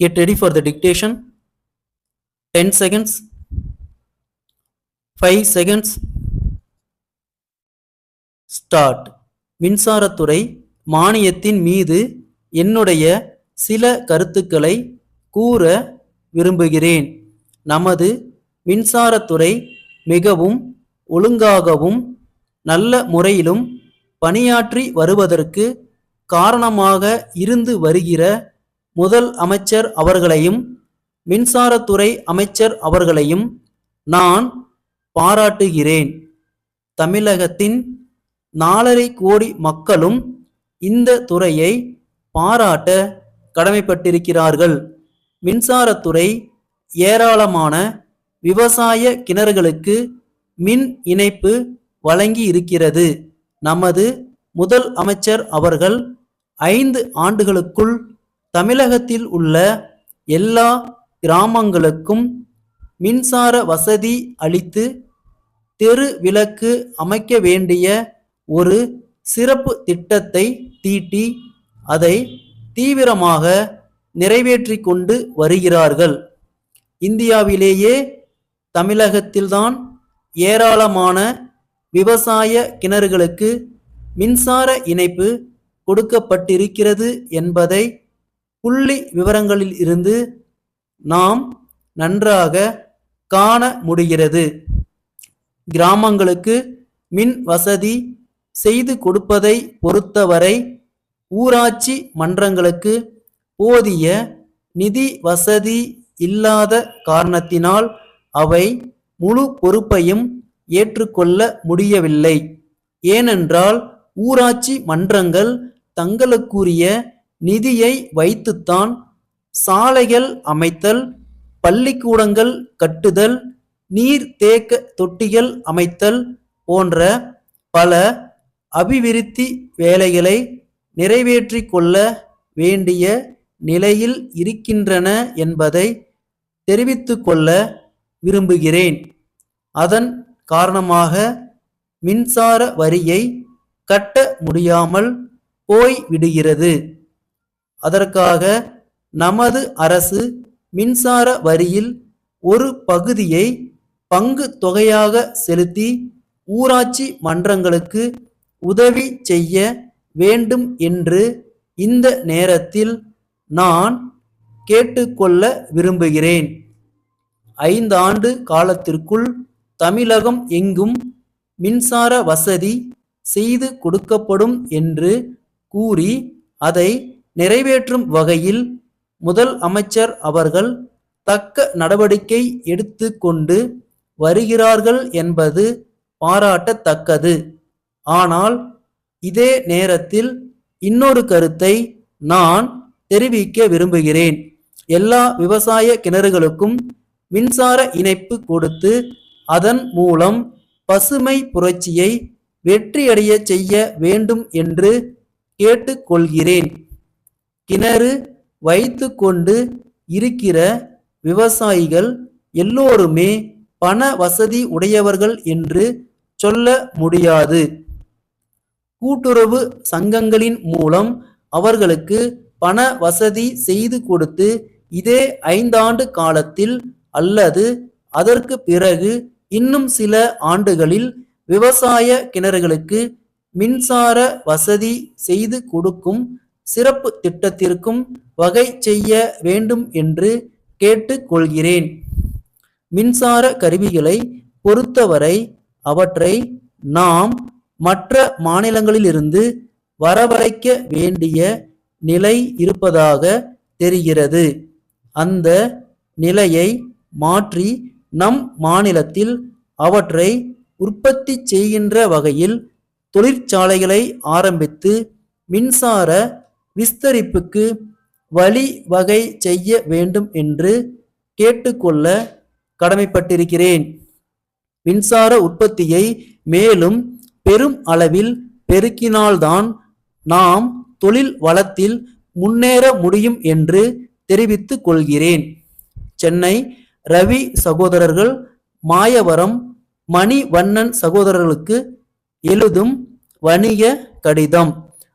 Get ready for the dictation. 10 seconds. 5 seconds. Start. மின்சாரத்துறை மானியத்தின் மீது என்னுடைய சில கருத்துக்களை கூற விரும்புகிறேன். நமது மின்சாரத்துறை மிகவும் ஒழுங்காகவும் நல்ல முறையிலும் பணியாற்றி வருவதற்கு காரணமாக இருந்து வருகிற முதல் அமைச்சர் அவர்களையும் மின்சாரத்துறை அமைச்சர் அவர்களையும் நான் பாராட்டுகிறேன். தமிழகத்தின் 4.5 கோடி மக்களும் இந்த துறையை பாராட்ட கடமைப்பட்டிருக்கிறார்கள். மின்சாரத்துறை ஏராளமான விவசாய கிணறுகளுக்கு மின் இணைப்பு வழங்கி இருக்கிறது. நமது முதல் அமைச்சர் அவர்கள் 5 ஆண்டுகளுக்குள் தமிழகத்தில் உள்ள எல்லா கிராமங்களுக்கும் மின்சார வசதி அளித்து தெரு விளக்கு அமைக்க வேண்டிய ஒரு சிறப்பு திட்டத்தை தீட்டி அதை தீவிரமாக நிறைவேற்றி கொண்டு வருகிறார்கள். இந்தியாவிலேயே தமிழகத்தில்தான் ஏராளமான விவசாய கிணறுகளுக்கு மின்சார இணைப்பு கொடுக்கப்பட்டிருக்கிறது என்பதை புள்ளி விவரங்களில் இருந்து நாம் நன்றாக காண முடிகிறது. கிராமங்களுக்கு மின் வசதி செய்து கொடுப்பதை பொறுத்தவரை ஊராட்சி மன்றங்களுக்கு போதிய நிதி வசதி இல்லாத காரணத்தினால் அவை முழு பொறுப்பையும் ஏற்றுக்கொள்ள முடியவில்லை. ஏனென்றால் ஊராட்சி மன்றங்கள் தங்களுக்குரிய நிதியை வைத்துத்தான் சாலைகள் அமைத்தல், பள்ளிக்கூடங்கள் கட்டுதல், நீர் தேக்க தொட்டிகள் அமைத்தல் போன்ற பல அபிவிருத்தி வேலைகளை நிறைவேற்றி கொள்ள வேண்டிய நிலையில் இருக்கின்றன என்பதை தெரிவித்துக்கொள்ள விரும்புகிறேன். அதன் காரணமாக மின்சார வரியை கட்ட முடியாமல் போய்விடுகிறது. அதற்காக நமது அரசு மின்சார வரியில் ஒரு பகுதியை பங்கு தொகையாக செலுத்தி ஊராட்சி மன்றங்களுக்கு உதவி செய்ய வேண்டும் என்று இந்த நேரத்தில் நான் கேட்டுக்கொள்ள விரும்புகிறேன். 5 ஆண்டு காலத்திற்குள் தமிழகம் எங்கும் மின்சார வசதி செய்து கொடுக்கப்படும் என்று கூறி அதை நிறைவேற்றும் வகையில் முதல் அமைச்சர் அவர்கள் தக்க நடவடிக்கை எடுத்து கொண்டு வருகிறார்கள் என்பது பாராட்டத்தக்கது. ஆனால் இதே நேரத்தில் இன்னொரு கருத்தை நான் தெரிவிக்க விரும்புகிறேன். எல்லா விவசாய கிணறுகளுக்கும் மின்சார இணைப்பு கொடுத்து அதன் மூலம் பசுமை புரட்சியை வெற்றியடைய செய்ய வேண்டும் என்று கேட்டுக்கொள்கிறேன். கிணறு வைத்து கொண்டு இருக்கிற விவசாயிகள் எல்லோருமே பண வசதி உடையவர்கள் என்று சொல்ல முடியாது. கூட்டுறவு சங்கங்களின் மூலம் அவர்களுக்கு பண வசதி செய்து கொடுத்து இதே 5 ஆண்டு காலத்தில் அல்லது அதற்கு பிறகு இன்னும் சில ஆண்டுகளில் விவசாய கிணறுகளுக்கு மின்சார வசதி செய்து கொடுக்கும் சிறப்பு திட்டத்திற்கும் வகை செய்ய வேண்டும் என்று கேட்டுக்கொள்கிறேன். மின்சார கருவிகளை பொறுத்தவரை அவற்றை நாம் மற்ற மாநிலங்களிலிருந்து வரவழைக்க வேண்டிய நிலை இருப்பதாக தெரிகிறது. அந்த நிலையை மாற்றி நம் மாநிலத்தில் அவற்றை உற்பத்தி செய்கின்ற வகையில் தொழிற்சாலைகளை ஆரம்பித்து மின்சார விஸ்தரிப்புக்கு வழிவகை செய்ய வேண்டும் என்று கேட்டுக்கொள்ள கடமைப்பட்டிருக்கிறேன். மின்சார உற்பத்தியை மேலும் பெரும் அளவில் பெருக்கினால்தான் நாம் தொழில் வளத்தில் முன்னேற முடியும் என்று தெரிவித்துக் கொள்கிறேன். சென்னை ரவி சகோதரர்கள், மாயவரம் மணிவண்ணன் சகோதரர்களுக்கு எழுதும் வணிக கடிதம்.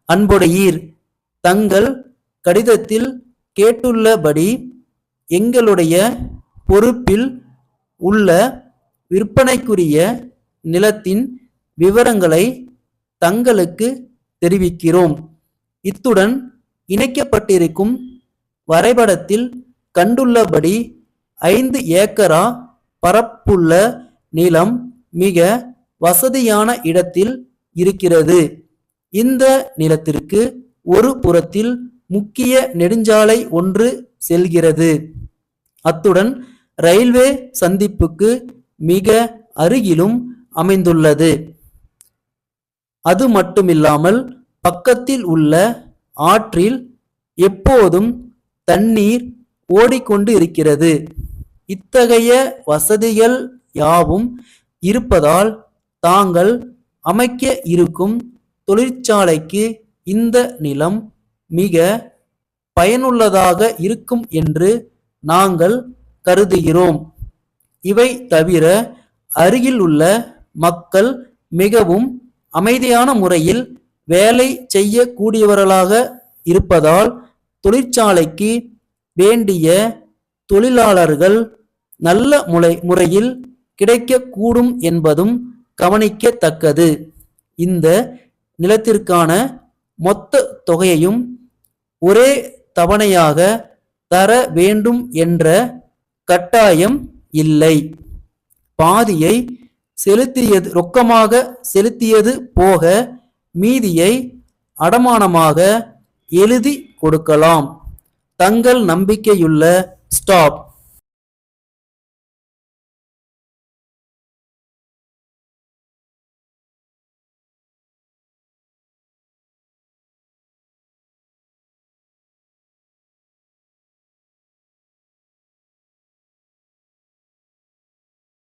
அன்புடையீர், தங்கள் கடிதத்தில் கேட்டுள்ளபடி எங்களுடைய பொறுப்பில் உள்ள விற்பனைக்குரிய நிலத்தின் விவரங்களை தங்களுக்கு தெரிவிக்கிறோம். இத்துடன் இணைக்கப்பட்டிருக்கும் வரைபடத்தில் கண்டுள்ளபடி 5 ஏக்கரா பரப்புள்ள நிலம் மிக வசதியான இடத்தில் இருக்கிறது. இந்த நிலத்திற்கு ஒரு புறத்தில் முக்கிய நெடுஞ்சாலை ஒன்று செல்கிறது. அத்துடன் ரயில்வே சந்திப்புக்கு மிக அருகிலும் அமைந்துள்ளது. அது மட்டுமில்லாமல் பக்கத்தில் உள்ள ஆற்றில் எப்போதும் தண்ணீர் ஓடிக்கொண்டு இருக்கிறது. இத்தகைய வசதிகள் யாவும் இருப்பதால் தாங்கள் அமைக்க இருக்கும் தொழிற்சாலைக்கு இந்த நிலம் மிக பயனுள்ளதாக இருக்கும் என்று நாங்கள் கருதுகிறோம். இவை தவிர அருகில் உள்ள மக்கள் மிகவும் அமைதியான முறையில் வேலை செய்யக்கூடியவர்களாக இருப்பதால் தொழிற்சாலைக்கு வேண்டிய தொழிலாளர்கள் நல்ல முறையில் கிடைக்கக்கூடும் என்பதும் கவனிக்கத்தக்கது. இந்த நிலத்திற்கான மொத்த தொகையையும் ஒரே தவணையாக தர வேண்டும் என்ற கட்டாயம் இல்லை. பாதியை ரொக்கமாக செலுத்தியது போக மீதியை அடமானமாக எழுதி கொடுக்கலாம். தங்கள் நம்பிக்கையுள்ள ஸ்டாப்.